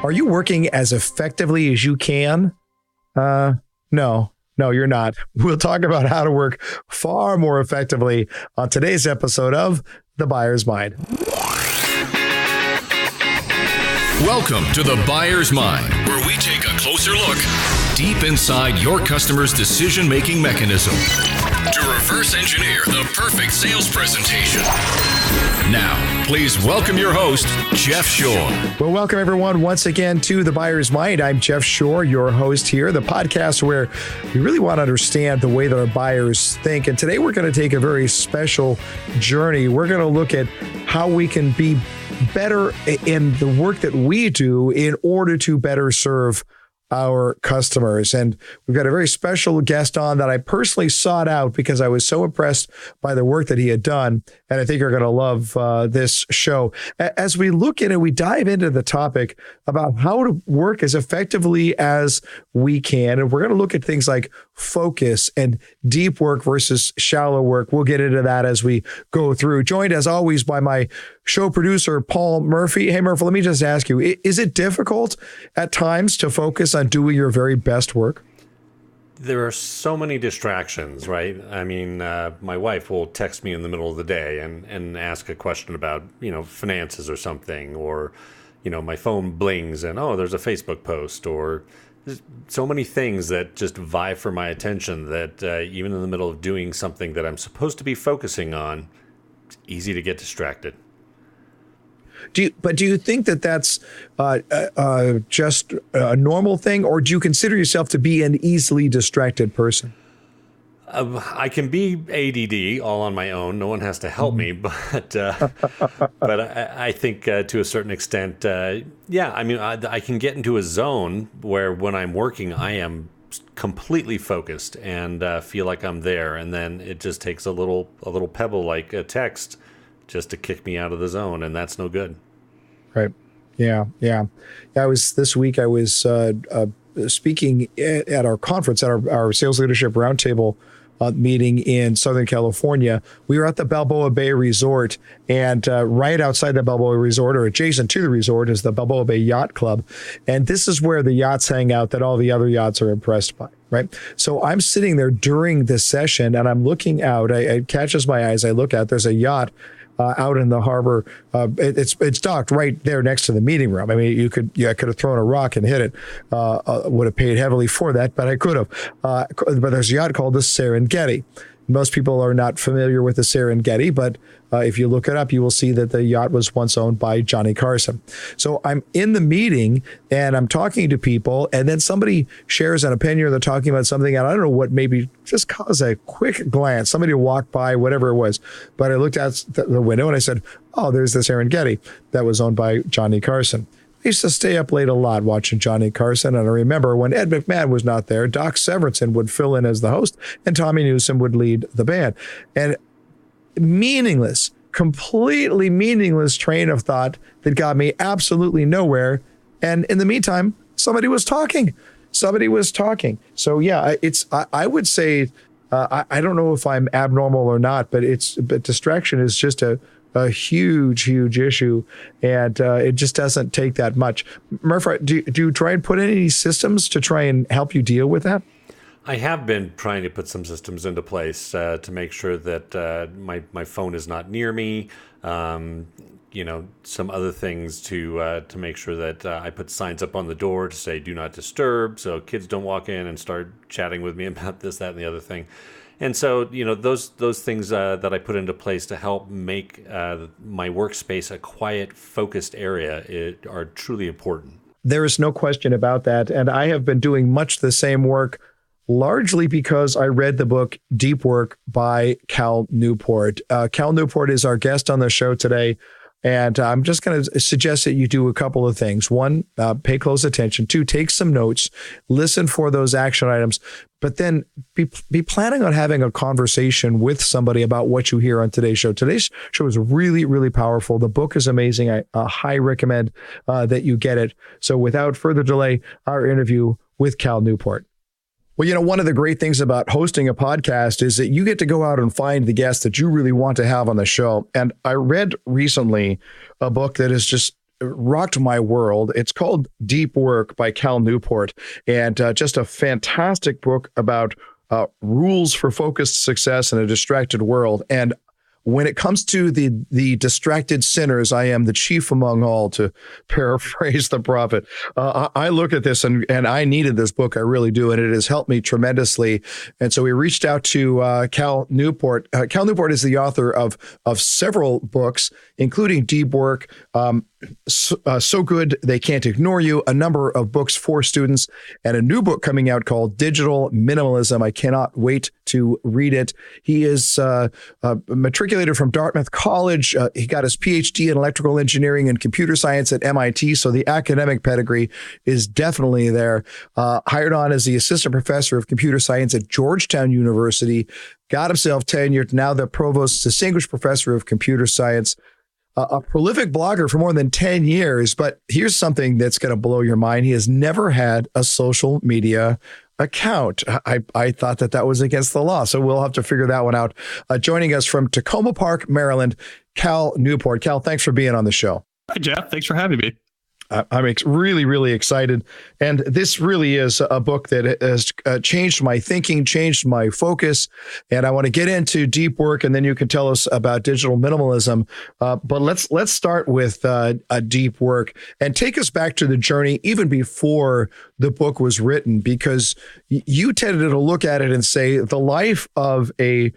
Are you working as effectively as you can? No, you're not. We'll talk about how to work far more effectively on today's episode of The Buyer's Mind. Welcome to The Buyer's Mind, where we take a closer look deep inside your customer's decision-making mechanism to reverse engineer the perfect sales presentation. Now, please welcome your host, Jeff Shore. Well, welcome everyone once again to The Buyer's Mind. I'm Jeff Shore, your host here, the podcast where we really want to understand the way that our buyers think. And today we're going to take a very special journey. We're going to look at how we can be better in the work that we do in order to better serve our customers. And we've got a very special guest on that I personally sought out because I was so impressed by the work that he had done. And I think you're going to love this show. As we look at it, we dive into the topic about how to work as effectively as we can. And we're going to look at things like focus and deep work versus shallow work. We'll get into that as we go through. Joined as always by my show producer, Paul Murphy. Hey, Murphy, let me just ask you, is it difficult at times to focus on doing your very best work? There are so many distractions, right? I mean, my wife will text me in the middle of the day and ask a question about, finances or something, or, my phone blings and, there's a Facebook post, or there's so many things that just vie for my attention that even in the middle of doing something that I'm supposed to be focusing on, it's easy to get distracted. Do you think that that's just a normal thing, or do you consider yourself to be an easily distracted person? I can be ADD all on my own. No one has to help me, but I think to a certain extent, I can get into a zone where when I'm working, I am completely focused and feel like I'm there, and then it just takes a little pebble like a text just to kick me out of the zone, and that's no good. Right. Yeah. This week I was speaking at our conference, at our Sales Leadership Roundtable meeting in Southern California. We were at the Balboa Bay Resort, and right outside the Balboa Resort, or adjacent to the resort, is the Balboa Bay Yacht Club. And this is where the yachts hang out that all the other yachts are impressed by. Right. So I'm sitting there during this session and I'm looking out. It catches my eyes. I look out. There's a yacht out in the harbor. It's docked right there next to the meeting room. I mean, I could have thrown a rock and hit it. Would have paid heavily for that, but I could have. But there's a yacht called the Serengeti. Most people are not familiar with the Serengeti, but if you look it up, you will see that the yacht was once owned by Johnny Carson. So I'm in the meeting and I'm talking to people, and then somebody shares an opinion, or they're talking about something, and I don't know what, maybe just cause a quick glance. Somebody walked by, whatever it was. But I looked out the window and I said, oh, there's the Serengeti that was owned by Johnny Carson. I used to stay up late a lot watching Johnny Carson, and I remember when Ed McMahon was not there, Doc Severinsen would fill in as the host, and Tommy Newsom would lead the band. And completely meaningless train of thought that got me absolutely nowhere. And in the meantime, somebody was talking. So yeah, I would say, I don't know if I'm abnormal or not, but distraction is just a huge issue, and it just doesn't take that much. Murphy, do you try and put in any systems to try and help you deal with that? I have been trying to put some systems into place to make sure that my phone is not near me. Some other things to make sure that I put signs up on the door to say "Do not disturb," so kids don't walk in and start chatting with me about this, that, and the other thing. And so, those things that I put into place to help make my workspace a quiet, focused area are truly important. There is no question about that. And I have been doing much the same work, largely because I read the book Deep Work by Cal Newport. Cal Newport is our guest on the show today. And I'm just going to suggest that you do a couple of things. One, pay close attention. Two, take some notes, listen for those action items, but then be planning on having a conversation with somebody about what you hear on today's show. Today's show is really, really powerful. The book is amazing. I highly recommend that you get it. So without further delay, our interview with Cal Newport. Well, one of the great things about hosting a podcast is that you get to go out and find the guests that you really want to have on the show. And I read recently a book that has just rocked my world. It's called Deep Work by Cal Newport, and just a fantastic book about rules for focused success in a distracted world. And when it comes to the distracted sinners, I am the chief among all, to paraphrase the prophet. I look at this and I needed this book. I really do. And it has helped me tremendously. And so we reached out to Cal Newport. Cal Newport is the author of several books, including Deep Work, So Good They Can't Ignore You, a number of books for students, and a new book coming out called Digital Minimalism. I cannot wait to read it. He is matriculated from Dartmouth College. He got his PhD in electrical engineering and computer science at MIT, so the academic pedigree is definitely there. Hired on as the assistant professor of computer science at Georgetown University, got himself tenured, now the provost's distinguished professor of computer science. A prolific blogger for more than 10 years, but here's something that's going to blow your mind. He has never had a social media account. I thought that was against the law, so we'll have to figure that one out. Joining us from Tacoma Park, Maryland, Cal Newport. Cal, thanks for being on the show. Hi, Jeff. Thanks for having me. I'm really, really excited. And this really is a book that has changed my thinking, changed my focus. And I want to get into Deep Work, and then you can tell us about digital minimalism. But let's start with a Deep Work and take us back to the journey even before the book was written, because you tended to look at it and say the life of a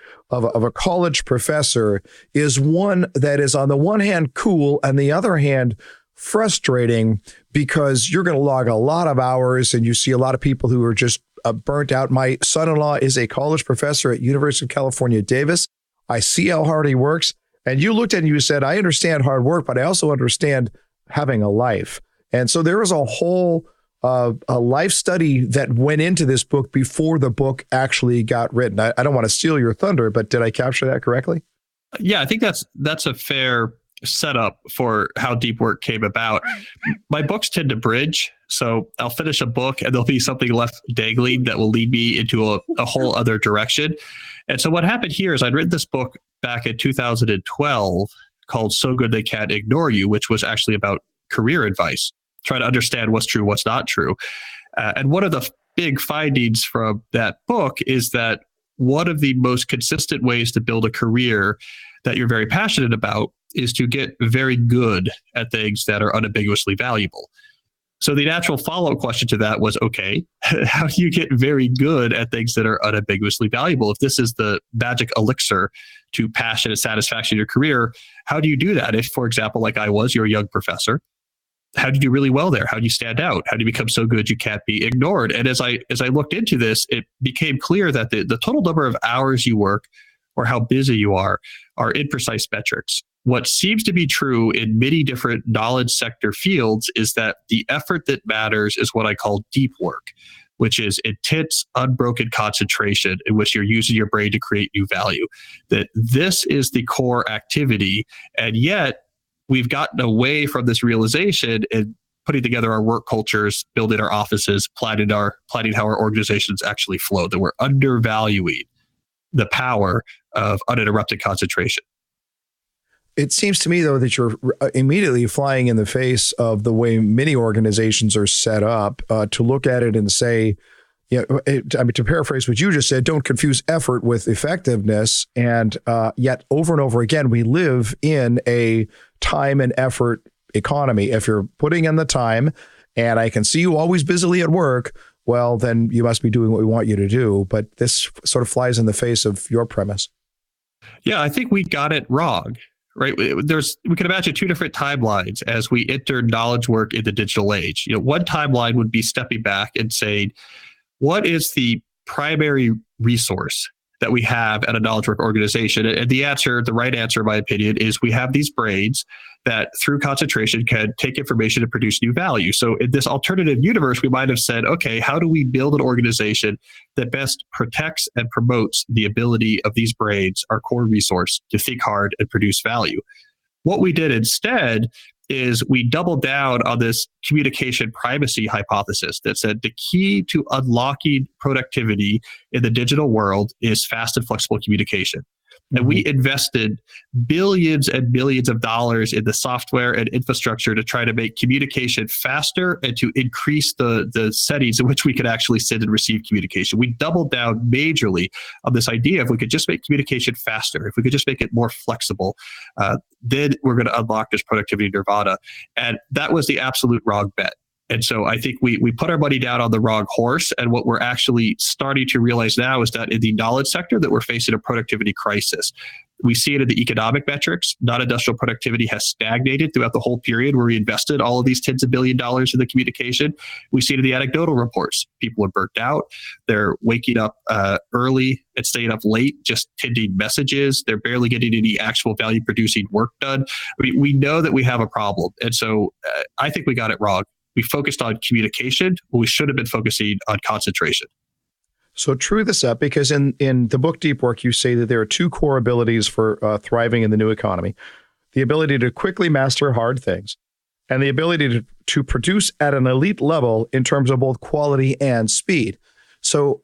college professor is one that is on the one hand cool, and the other hand frustrating, because you're going to log a lot of hours and you see a lot of people who are just burnt out. My son-in-law is a college professor at University of California, Davis. I see how hard he works. And you looked at it and you said, I understand hard work, but I also understand having a life. And so there was a whole a life study that went into this book before the book actually got written. I don't want to steal your thunder, but did I capture that correctly? Yeah, I think that's a fair setup for how Deep Work came about. My books tend to bridge. So I'll finish a book and there'll be something left dangling that will lead me into a whole other direction. And so what happened here is I'd written this book back in 2012 called So Good They Can't Ignore You, which was actually about career advice, trying to understand what's true, what's not true. And one of the big findings from that book is that one of the most consistent ways to build a career that you're very passionate about is to get very good at things that are unambiguously valuable. So the natural follow-up question to that was, okay, how do you get very good at things that are unambiguously valuable? If this is the magic elixir to passion and satisfaction in your career, how do you do that? If, for example, like I was, you're a young professor, how do you do really well there? How do you stand out? How do you become so good you can't be ignored? And as I looked into this, it became clear that the total number of hours you work or how busy you are imprecise metrics. What seems to be true in many different knowledge sector fields is that the effort that matters is what I call deep work, which is intense, unbroken concentration in which you're using your brain to create new value. That this is the core activity. And yet we've gotten away from this realization and putting together our work cultures, building our offices, planning how our organizations actually flow, that we're undervaluing the power of uninterrupted concentration. It seems to me, though, that you're immediately flying in the face of the way many organizations are set up to look at it and say, to paraphrase what you just said, don't confuse effort with effectiveness. And yet over and over again, we live in a time and effort economy. If you're putting in the time and I can see you always busily at work, well, then you must be doing what we want you to do. But this sort of flies in the face of your premise. Yeah, I think we got it wrong. Right. We can imagine two different timelines as we enter knowledge work in the digital age. One timeline would be stepping back and saying, what is the primary resource that we have at a knowledge work organization? And the right answer, in my opinion, is we have these brains that through concentration can take information and produce new value. So in this alternative universe, we might have said, okay, how do we build an organization that best protects and promotes the ability of these brains, our core resource, to think hard and produce value? What we did instead is we doubled down on this communication privacy hypothesis that said the key to unlocking productivity in the digital world is fast and flexible communication. And we invested billions and billions of dollars in the software and infrastructure to try to make communication faster and to increase the settings in which we could actually send and receive communication. We doubled down majorly on this idea if we could just make communication faster, if we could just make it more flexible, then we're going to unlock this productivity nirvana. And that was the absolute wrong bet. And so I think we put our money down on the wrong horse. And what we're actually starting to realize now is that in the knowledge sector that we're facing a productivity crisis. We see it in the economic metrics. Non-industrial productivity has stagnated throughout the whole period where we invested all of these tens of billion dollars in the communication. We see it in the anecdotal reports. People are burnt out. They're waking up early and staying up late, just tending messages. They're barely getting any actual value producing work done. I mean, we know that we have a problem. And so I think we got it wrong. We focused on communication, but we should have been focusing on concentration. So true this up, because in the book Deep Work, you say that there are two core abilities for thriving in the new economy: the ability to quickly master hard things and the ability to produce at an elite level in terms of both quality and speed. So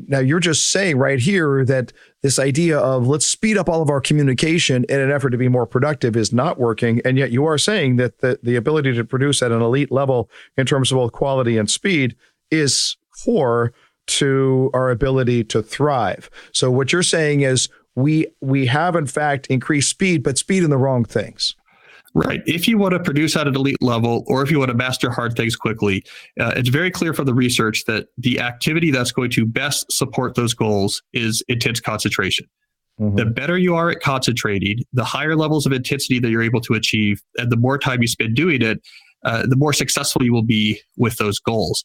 now you're just saying right here that this idea of let's speed up all of our communication in an effort to be more productive is not working. And yet you are saying that the ability to produce at an elite level in terms of both quality and speed is core to our ability to thrive. So what you're saying is we have in fact increased speed, but speed in the wrong things. Right. If you want to produce at an elite level, or if you want to master hard things quickly, it's very clear from the research that the activity that's going to best support those goals is intense concentration. Mm-hmm. The better you are at concentrating, the higher levels of intensity that you're able to achieve, and the more time you spend doing it, the more successful you will be with those goals.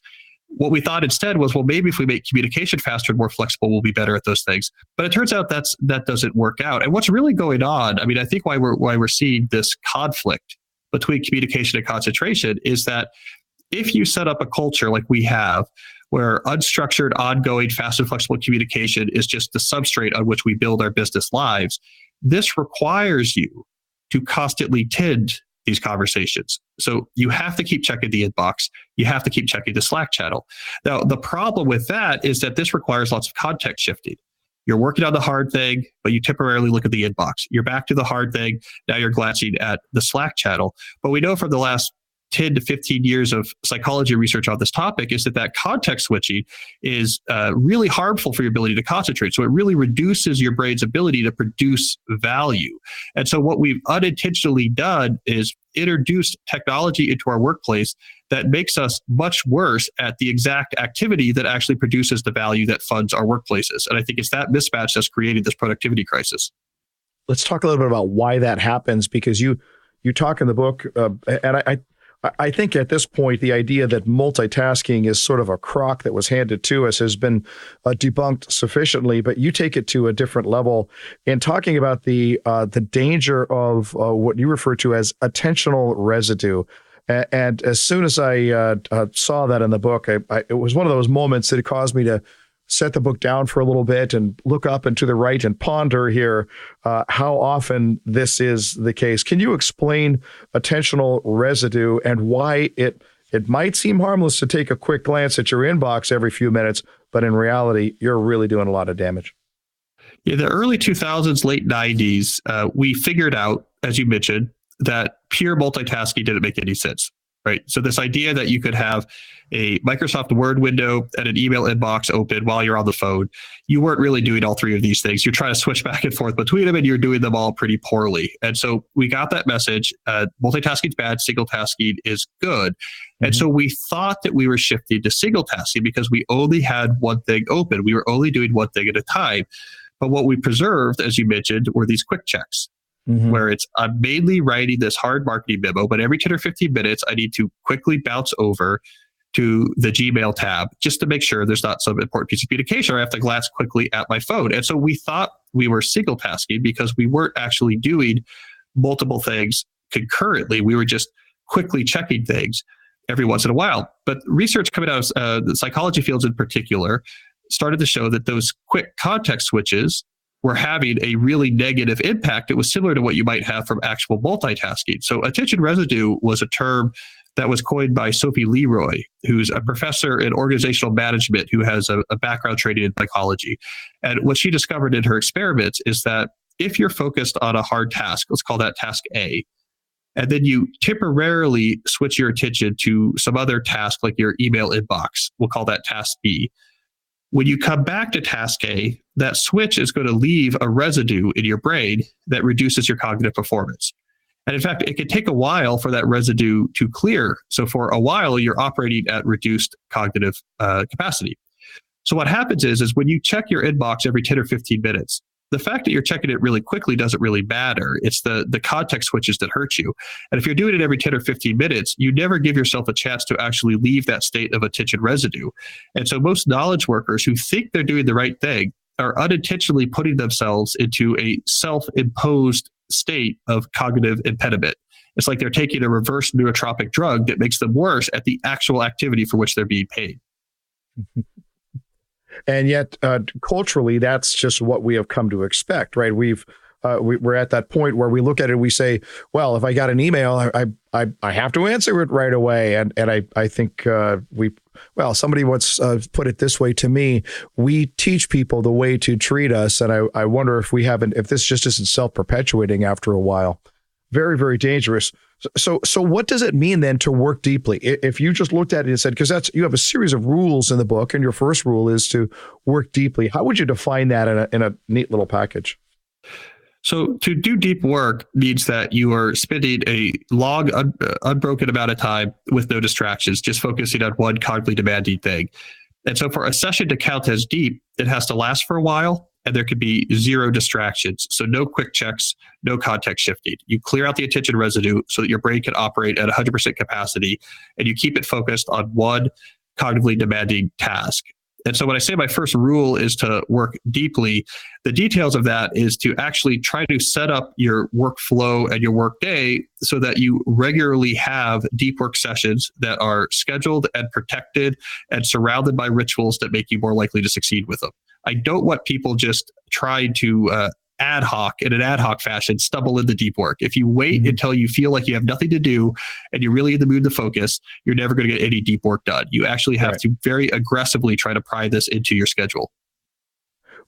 What we thought instead was, well, maybe if we make communication faster and more flexible, we'll be better at those things. But it turns out that doesn't work out. And what's really going on, I mean, I think why we're seeing this conflict between communication and concentration is that if you set up a culture like we have, where unstructured, ongoing, fast and flexible communication is just the substrate on which we build our business lives, this requires you to constantly tend these conversations. So you have to keep checking the inbox. You have to keep checking the Slack channel. Now, the problem with that is that this requires lots of context shifting. You're working on the hard thing, but you temporarily look at the inbox. You're back to the hard thing. Now you're glancing at the Slack channel. But we know from the last 10 to 15 years of psychology research on this topic is that context switching is really harmful for your ability to concentrate. So it really reduces your brain's ability to produce value. And so what we've unintentionally done is introduced technology into our workplace that makes us much worse at the exact activity that actually produces the value that funds our workplaces. And I think it's that mismatch that's created this productivity crisis. Let's talk a little bit about why that happens, because you talk in the book, and I think at this point, the idea that multitasking is sort of a crock that was handed to us has been debunked sufficiently, but you take it to a different level in talking about the danger of what you refer to as attentional residue. And as soon as I saw that in the book, it was one of those moments that it caused me to set the book down for a little bit and look up and to the right and ponder here how often this is the case. Can you explain attentional residue and why it might seem harmless to take a quick glance at your inbox every few minutes, but in reality, you're really doing a lot of damage? In the early 2000s, late 90s, we figured out, as you mentioned, that pure multitasking didn't make any sense. Right. So this idea that you could have a Microsoft Word window and an email inbox open while you're on the phone, you weren't really doing all three of these things. You're trying to switch back and forth between them, and you're doing them all pretty poorly. And so we got that message. Multitasking is bad. Single tasking is good. Mm-hmm. And so we thought that we were shifting to single tasking because we only had one thing open. We were only doing one thing at a time. But what we preserved, as you mentioned, were these quick checks. Mm-hmm. Where I'm mainly writing this hard marketing memo, but every 10 or 15 minutes, I need to quickly bounce over to the Gmail tab just to make sure there's not some important piece of communication, or I have to glance quickly at my phone. And so we thought we were single tasking because we weren't actually doing multiple things concurrently. We were just quickly checking things every once in a while. But research coming out of the psychology fields in particular started to show that those quick context switches were having a really negative impact. It was similar to what you might have from actual multitasking. So attention residue was a term that was coined by Sophie Leroy, who's a professor in organizational management who has a background training in psychology. And what she discovered in her experiments is that if you're focused on a hard task, let's call that task A, and then you temporarily switch your attention to some other task like your email inbox, we'll call that task B. When you come back to task A, that switch is going to leave a residue in your brain that reduces your cognitive performance. And in fact, it can take a while for that residue to clear. So for a while, you're operating at reduced cognitive capacity. So what happens is when you check your inbox every 10 or 15 minutes, the fact that you're checking it really quickly doesn't really matter. It's the context switches that hurt you. And if you're doing it every 10 or 15 minutes, you never give yourself a chance to actually leave that state of attention residue. And so most knowledge workers who think they're doing the right thing are unintentionally putting themselves into a self-imposed state of cognitive impediment. It's like they're taking a reverse neurotropic drug that makes them worse at the actual activity for which they're being paid. And yet, culturally, that's just what we have come to expect, right? We're at that point where we look at it and we say, well, if I got an email, I have to answer it right away. And I think somebody once put it this way to me: we teach people the way to treat us. And I wonder if this just isn't self-perpetuating after a while. Very, very dangerous. So what does it mean then to work deeply? If you just looked at it and said, because you have a series of rules in the book, and your first rule is to work deeply. How would you define that in a neat little package? So to do deep work means that you are spending a long, unbroken amount of time with no distractions, just focusing on one cognitively demanding thing. And so for a session to count as deep, it has to last for a while, and there could be zero distractions. So no quick checks, no context shifting. You clear out the attention residue so that your brain can operate at 100% capacity, and you keep it focused on one cognitively demanding task. And so when I say my first rule is to work deeply, the details of that is to actually try to set up your workflow and your work day so that you regularly have deep work sessions that are scheduled and protected and surrounded by rituals that make you more likely to succeed with them. I don't want people just trying to in an ad hoc fashion, stumble into deep work. If you wait until you feel like you have nothing to do and you're really in the mood to focus, you're never going to get any deep work done. You actually have to very aggressively try to pry this into your schedule.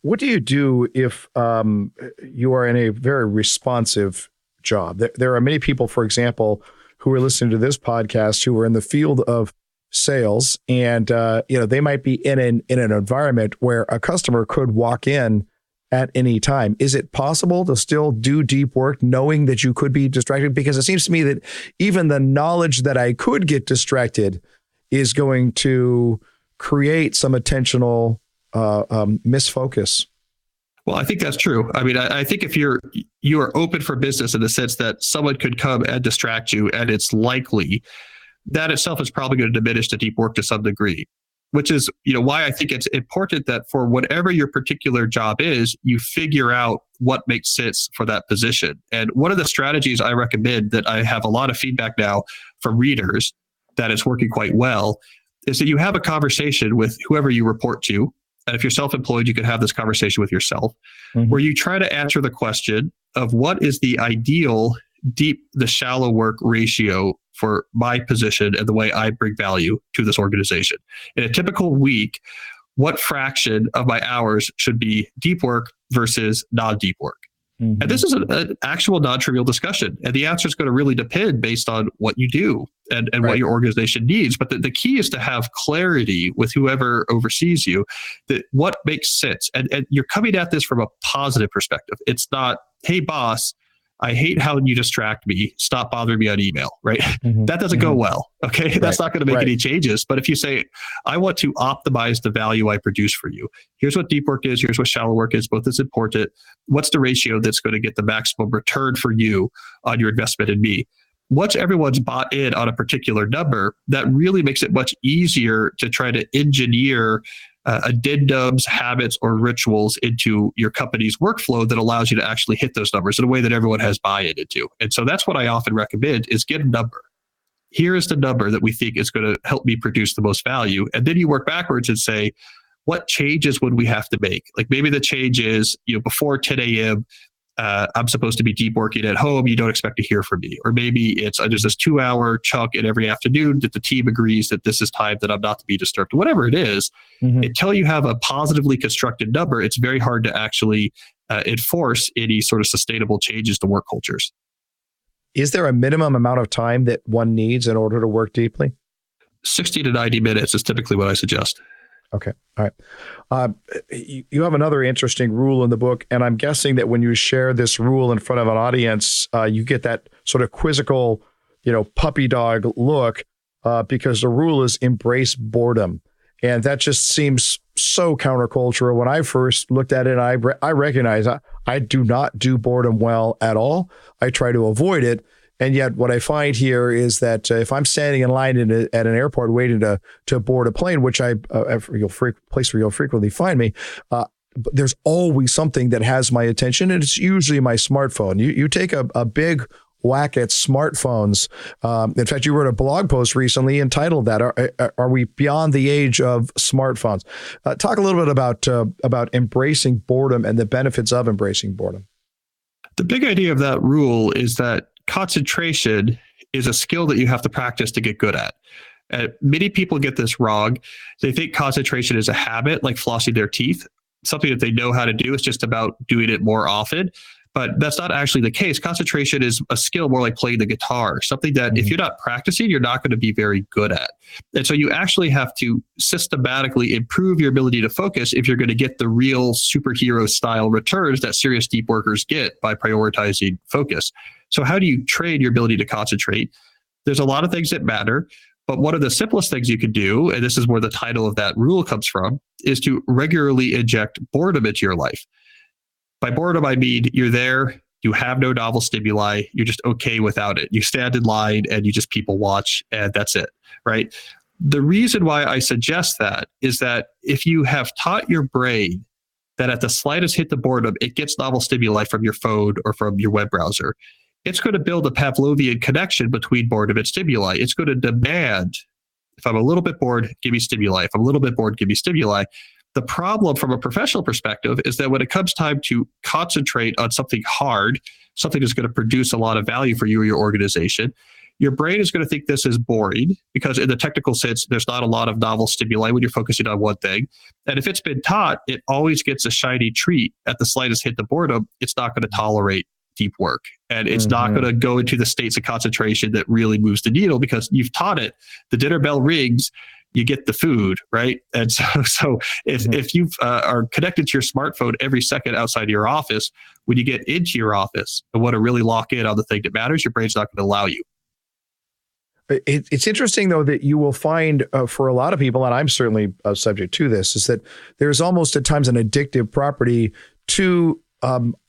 What do you do if you are in a very responsive job? There are many people, for example, who are listening to this podcast who are in the field of sales, and they might be in an environment where a customer could walk in at any time. Is it possible to still do deep work knowing that you could be distracted? Because it seems to me that even the knowledge that I could get distracted is going to create some attentional misfocus. Well, I think that's true. I mean, I think if you are open for business in the sense that someone could come and distract you, and it's likely, that itself is probably going to diminish the deep work to some degree. Which is, why I think it's important that for whatever your particular job is, you figure out what makes sense for that position. And one of the strategies I recommend that I have a lot of feedback now from readers that is working quite well is that you have a conversation with whoever you report to. And if you're self-employed, you could have this conversation with yourself, where you try to answer the question of what is the ideal the shallow work ratio for my position and the way I bring value to this organization. In a typical week, what fraction of my hours should be deep work versus non-deep work? And this is an actual non-trivial discussion. And the answer is going to really depend based on what you do and what your organization needs. But the key is to have clarity with whoever oversees you, that what makes sense. And you're coming at this from a positive perspective. It's not, hey, boss, I hate how you distract me. Stop bothering me on email, right? That doesn't go well. Okay. That's not going to make any changes. But if you say, I want to optimize the value I produce for you. Here's what deep work is. Here's what shallow work is. Both is important. What's the ratio that's going to get the maximum return for you on your investment in me? Once everyone's bought in on a particular number, that really makes it much easier to try to engineer addendums, habits, or rituals into your company's workflow that allows you to actually hit those numbers in a way that everyone has buy-in into. And so that's what I often recommend is get a number. Here is the number that we think is going to help me produce the most value. And then you work backwards and say, what changes would we have to make? Like maybe the change is, before 10 a.m., I'm supposed to be deep working at home. You don't expect to hear from me. Or maybe it's there's this 2-hour chunk in every afternoon that the team agrees that this is time that I'm not to be disturbed. Whatever it is, until you have a positively constructed number, it's very hard to actually enforce any sort of sustainable changes to work cultures. Is there a minimum amount of time that one needs in order to work deeply? 60 to 90 minutes is typically what I suggest. Okay. All right. You have another interesting rule in the book, and I'm guessing that when you share this rule in front of an audience, you get that sort of quizzical, puppy dog look, because the rule is embrace boredom. And that just seems so countercultural. When I first looked at it, I recognize I do not do boredom well at all. I try to avoid it. And yet what I find here is that if I'm standing in line at an airport waiting to board a plane, which place where you'll frequently find me, there's always something that has my attention, and it's usually my smartphone. You take a big whack at smartphones. In fact, you wrote a blog post recently entitled that, Are we beyond the age of smartphones? Talk a little bit about embracing boredom and the benefits of embracing boredom. The big idea of that rule is that concentration is a skill that you have to practice to get good at. Many people get this wrong. They think concentration is a habit, like flossing their teeth, something that they know how to do. It's just about doing it more often. But that's not actually the case. Concentration is a skill more like playing the guitar, something that if you're not practicing, you're not going to be very good at. And so you actually have to systematically improve your ability to focus if you're going to get the real superhero style returns that serious deep workers get by prioritizing focus. So how do you train your ability to concentrate? There's a lot of things that matter, but one of the simplest things you can do, and this is where the title of that rule comes from, is to regularly inject boredom into your life. By boredom, I mean you're there, you have no novel stimuli, you're just okay without it. You stand in line and you just people watch, and that's it, right? The reason why I suggest that is that if you have taught your brain that at the slightest hit of boredom, it gets novel stimuli from your phone or from your web browser, it's going to build a Pavlovian connection between boredom and stimuli. It's going to demand, if I'm a little bit bored, give me stimuli. If I'm a little bit bored, give me stimuli. The problem from a professional perspective is that when it comes time to concentrate on something hard, something that's going to produce a lot of value for you or your organization, your brain is going to think this is boring because in the technical sense, there's not a lot of novel stimuli when you're focusing on one thing. And if it's been taught, it always gets a shiny treat at the slightest hit of boredom, it's not going to tolerate deep work. And it's not going to go into the states of concentration that really moves the needle because you've taught it. The dinner bell rings, you get the food, right? And so if you are connected to your smartphone every second outside of your office, when you get into your office and want to really lock in on the thing that matters, your brain's not going to allow you. It's interesting, though, that you will find for a lot of people, and I'm certainly subject to this, is that there's almost at times an addictive property to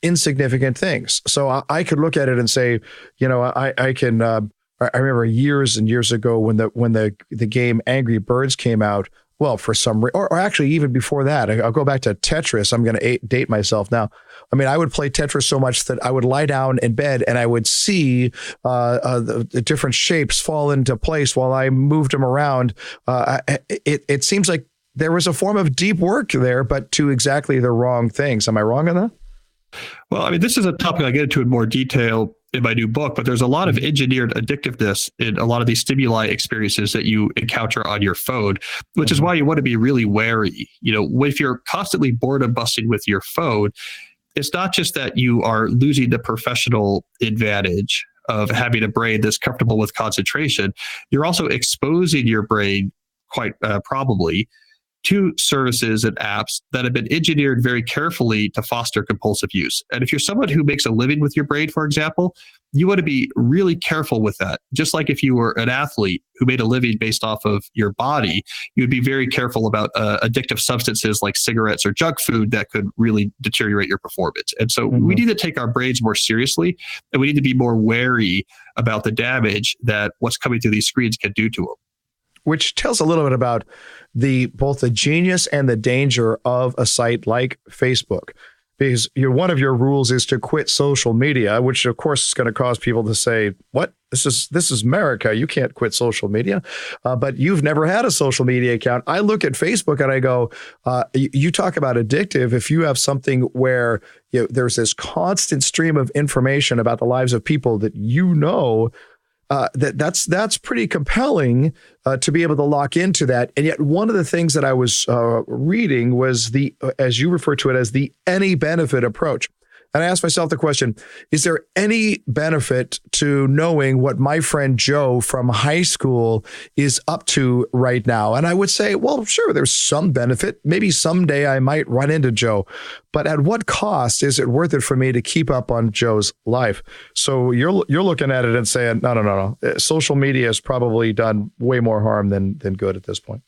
insignificant things. So I could look at it and say, I can. I remember years and years ago when the game Angry Birds came out. Well, for some or actually even before that, I'll go back to Tetris. I'm going to date myself now. I mean, I would play Tetris so much that I would lie down in bed and I would see the different shapes fall into place while I moved them around. It seems like there was a form of deep work there, but to exactly the wrong things. Am I wrong on that? Well, I mean, this is a topic I get into in more detail in my new book, but there's a lot of engineered addictiveness in a lot of these stimuli experiences that you encounter on your phone, which is why you want to be really wary. If you're constantly boredom busting with your phone, it's not just that you are losing the professional advantage of having a brain that's comfortable with concentration. You're also exposing your brain quite probably to services and apps that have been engineered very carefully to foster compulsive use. And if you're someone who makes a living with your brain, for example, you want to be really careful with that. Just like if you were an athlete who made a living based off of your body, you would be very careful about addictive substances like cigarettes or junk food that could really deteriorate your performance. And so we need to take our brains more seriously, and we need to be more wary about the damage that what's coming through these screens can do to them. Which tells a little bit about both the genius and the danger of a site like Facebook. Because one of your rules is to quit social media, which of course is going to cause people to say, what? This is America. You can't quit social media, but you've never had a social media account. I look at Facebook and I go, you talk about addictive. If you have something where there's this constant stream of information about the lives of people that that's pretty compelling to be able to lock into that. And yet one of the things that I was reading was as you refer to it, as the any benefit approach. And I asked myself the question, is there any benefit to knowing what my friend Joe from high school is up to right now? And I would say, well, sure, there's some benefit. Maybe someday I might run into Joe, but at what cost is it worth it for me to keep up on Joe's life? So you're looking at it and saying, no. Social media has probably done way more harm than good at this point.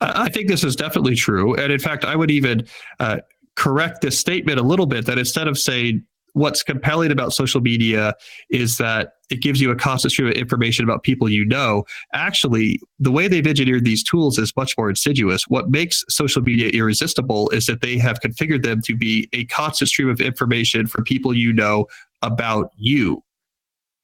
I think this is definitely true. And in fact, I would even correct this statement a little bit, that instead of saying what's compelling about social media is that it gives you a constant stream of information about people you know, actually, the way they've engineered these tools is much more insidious. What makes social media irresistible is that they have configured them to be a constant stream of information from people you know about you.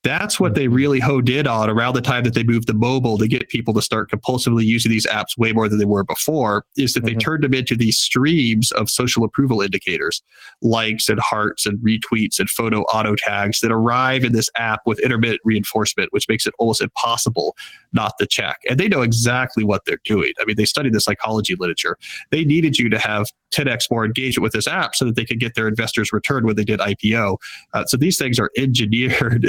That's what they really honed in on around the time that they moved to mobile to get people to start compulsively using these apps way more than they were before, is that they turned them into these streams of social approval indicators, likes and hearts and retweets and photo auto tags that arrive in this app with intermittent reinforcement, which makes it almost impossible not to check. And they know exactly what they're doing. I mean, they studied the psychology literature. They needed you to have 10x more engagement with this app so that they could get their investors' return when they did IPO. So these things are engineered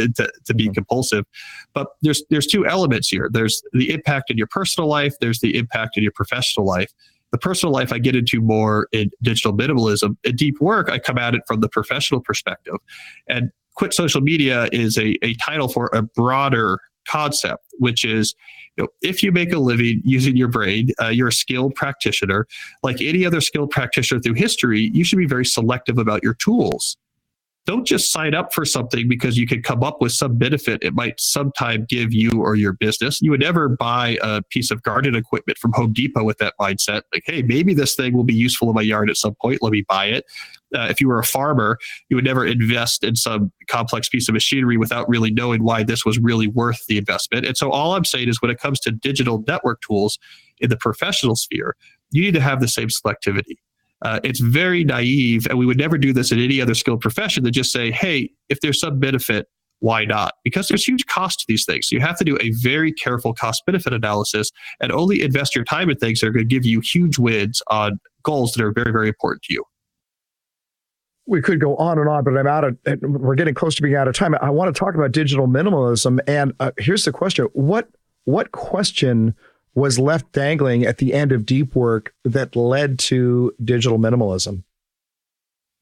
to be compulsive. But there's two elements here. There's the impact in your personal life. There's the impact in your professional life. The personal life I get into more in digital minimalism. In deep work, I come at it from the professional perspective. And Quit Social Media is a title for a broader concept, which is, if you make a living using your brain, you're a skilled practitioner. Like any other skilled practitioner through history, you should be very selective about your tools. Don't just sign up for something because you can come up with some benefit it might sometime give you or your business. You would never buy a piece of garden equipment from Home Depot with that mindset. Like, hey, maybe this thing will be useful in my yard at some point. Let me buy it. If you were a farmer, you would never invest in some complex piece of machinery without really knowing why this was really worth the investment. And so all I'm saying is when it comes to digital network tools in the professional sphere, you need to have the same selectivity. It's very naive, and we would never do this in any other skilled profession, to just say, hey, if there's some benefit, why not? Because there's huge cost to these things. So you have to do a very careful cost-benefit analysis and only invest your time in things that are going to give you huge wins on goals that are very, very important to you. We could go on, but we're getting close to being out of time. I want to talk about digital minimalism. And here's the question. What question was left dangling at the end of deep work that led to digital minimalism?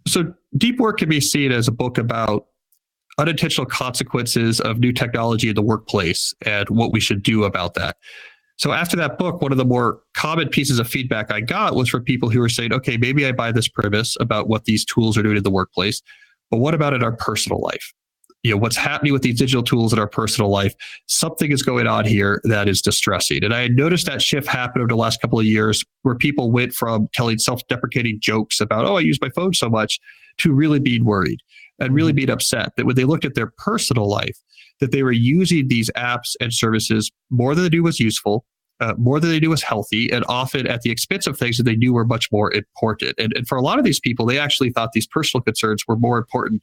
So deep work can be seen as a book about unintentional consequences of new technology in the workplace and what we should do about that. So after that book, one of the more common pieces of feedback I got was from people who were saying, okay, maybe I buy this premise about what these tools are doing in the workplace, but what about in our personal life? What's happening with these digital tools in our personal life? Something is going on here that is distressing. And I had noticed that shift happen over the last couple of years where people went from telling self-deprecating jokes about, I use my phone so much, to really being worried and really being upset that when they looked at their personal life, that they were using these apps and services more than they knew was useful, more than they knew was healthy, and often at the expense of things that they knew were much more important. And for a lot of these people, they actually thought these personal concerns were more important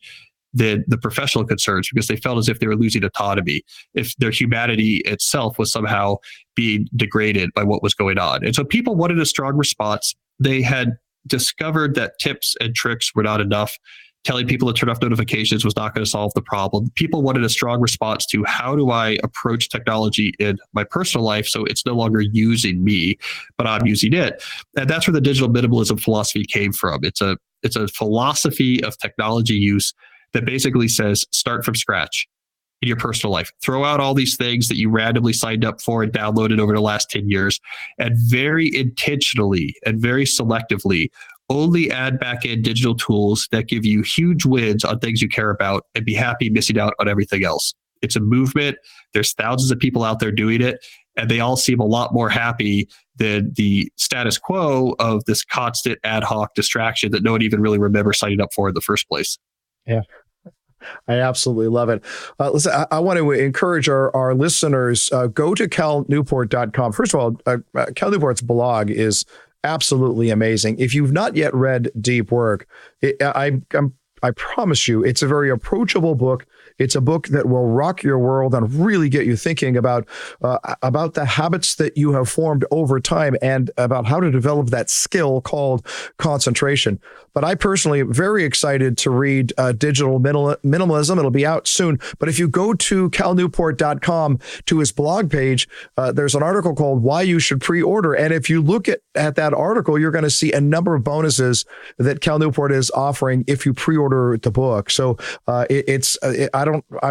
than the professional concerns, because they felt as if they were losing autonomy, if their humanity itself was somehow being degraded by what was going on. And so people wanted a strong response. They had discovered that tips and tricks were not enough. Telling people to turn off notifications was not going to solve the problem. People wanted a strong response to, how do I approach technology in my personal life so it's no longer using me, but I'm using it. And that's where the digital minimalism philosophy came from. It's a philosophy of technology use that basically says, start from scratch in your personal life. Throw out all these things that you randomly signed up for and downloaded over the last 10 years, and very intentionally and very selectively only add back in digital tools that give you huge wins on things you care about, and be happy missing out on everything else. It's a movement. There's thousands of people out there doing it, and they all seem a lot more happy than the status quo of this constant ad hoc distraction that no one even really remembers signing up for in the first place. Yeah. I absolutely love it. Listen, I want to encourage our listeners, go to calnewport.com. First of all, Cal Newport's blog is absolutely amazing. If you've not yet read Deep Work, I promise you, it's a very approachable book. It's a book that will rock your world and really get you thinking about the habits that you have formed over time and about how to develop that skill called concentration. But I personally am very excited to read Digital Minimalism. It'll be out soon. But if you go to calnewport.com to his blog page, there's an article called Why You Should Pre-Order. And if you look at that article, you're going to see a number of bonuses that Cal Newport is offering if you pre-order the book. So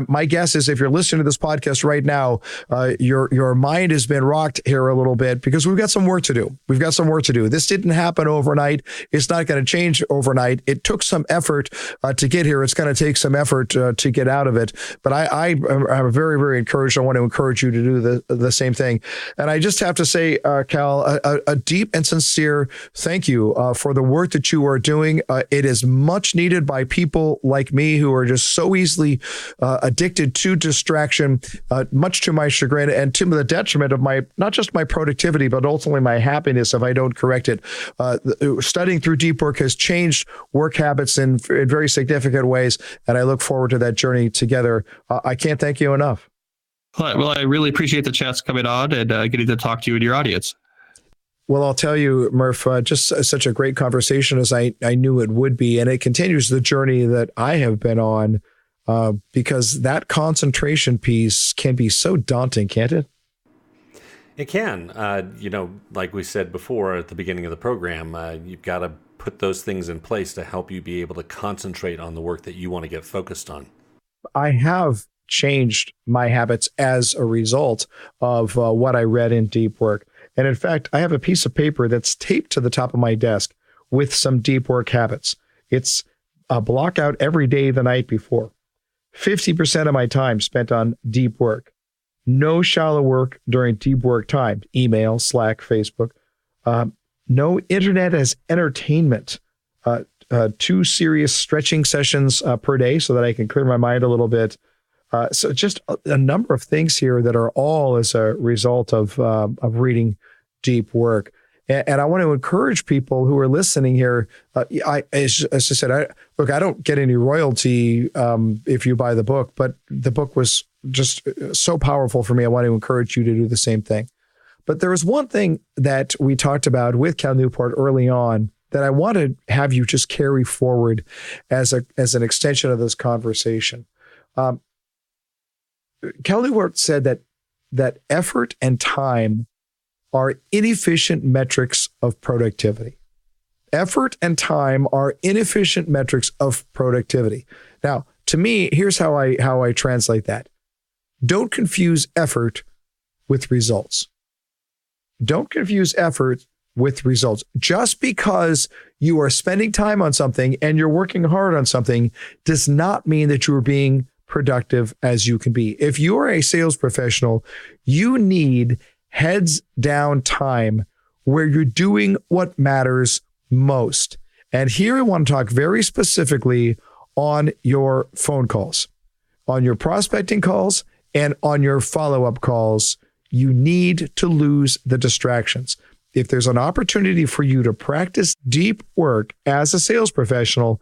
my guess is if you're listening to this podcast right now, your mind has been rocked here a little bit because we've got some work to do. This didn't happen overnight. It's not going to change overnight. It took some effort to get here. It's going to take some effort to get out of it. But I'm very, very encouraged. I want to encourage you to do the same thing. And I just have to say, Cal, a deep and sincere thank you for the work that you are doing. It is much needed by people like me who are just so easily addicted to distraction, much to my chagrin and to the detriment of not just my productivity, but ultimately my happiness if I don't correct it. Studying through Deep Work has changed work habits in very significant ways, and I look forward to that journey together. I can't thank you enough. Well, I really appreciate the chance coming on and getting to talk to you and your audience. Well, I'll tell you, Murph, just such a great conversation as I knew it would be. And it continues the journey that I have been on because that concentration piece can be so daunting, can't it? It can. Like we said before at the beginning of the program, you've got to put those things in place to help you be able to concentrate on the work that you want to get focused on. I have changed my habits as a result of what I read in Deep Work. And in fact, I have a piece of paper that's taped to the top of my desk with some Deep Work habits. It's a block out every day the night before. 50% of my time spent on deep work. No shallow work during deep work time. Email, Slack, Facebook. No internet as entertainment. 2 serious stretching sessions per day so that I can clear my mind a little bit. So just a number of things here that are all as a result of reading Deep Work. And I want to encourage people who are listening here. As I said, I don't get any royalty if you buy the book, but the book was just so powerful for me. I want to encourage you to do the same thing. But there was one thing that we talked about with Cal Newport early on that I want to have you just carry forward as an extension of this conversation. Cal Newport said that effort and time are inefficient metrics of productivity. Effort and time are inefficient metrics of productivity. Now, to me, here's how I translate that. Don't confuse effort with results. Don't confuse effort with results. Just because you are spending time on something and you're working hard on something does not mean that you're being productive as you can be. If you're a sales professional, you need heads down time where you're doing what matters most. And here I want to talk very specifically on your phone calls, on your prospecting calls, and on your follow-up calls. You need to lose the distractions. If there's an opportunity for you to practice deep work as a sales professional,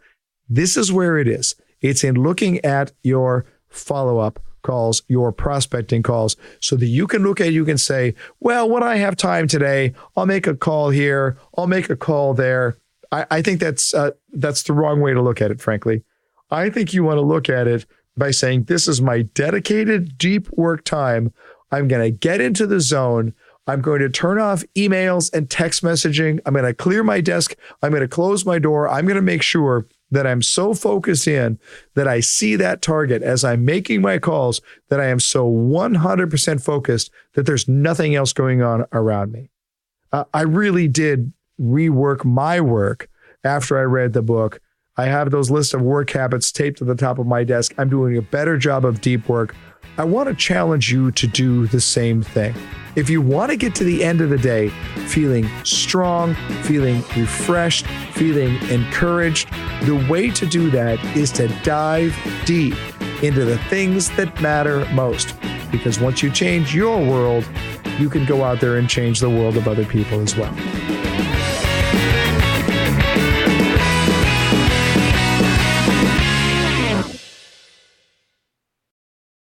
this is where it is. It's in looking at your follow-up calls, your prospecting calls, so that you can look at, you can say, well, when I have time today, I'll make a call here, I'll make a call there. I think that's the wrong way to look at it, frankly. I think you want to look at it by saying, this is my dedicated deep work time. I'm going to get into the zone. I'm going to turn off emails and text messaging. I'm going to clear my desk. I'm going to close my door. I'm going to make sure that I'm so focused in that I see that target as I'm making my calls, that I am so 100% focused that there's nothing else going on around me. I really did rework my work after I read the book. I have those lists of work habits taped to the top of my desk. I'm doing a better job of deep work. I want to challenge you to do the same thing. If you want to get to the end of the day feeling strong, feeling refreshed, feeling encouraged, the way to do that is to dive deep into the things that matter most. Because once you change your world, you can go out there and change the world of other people as well.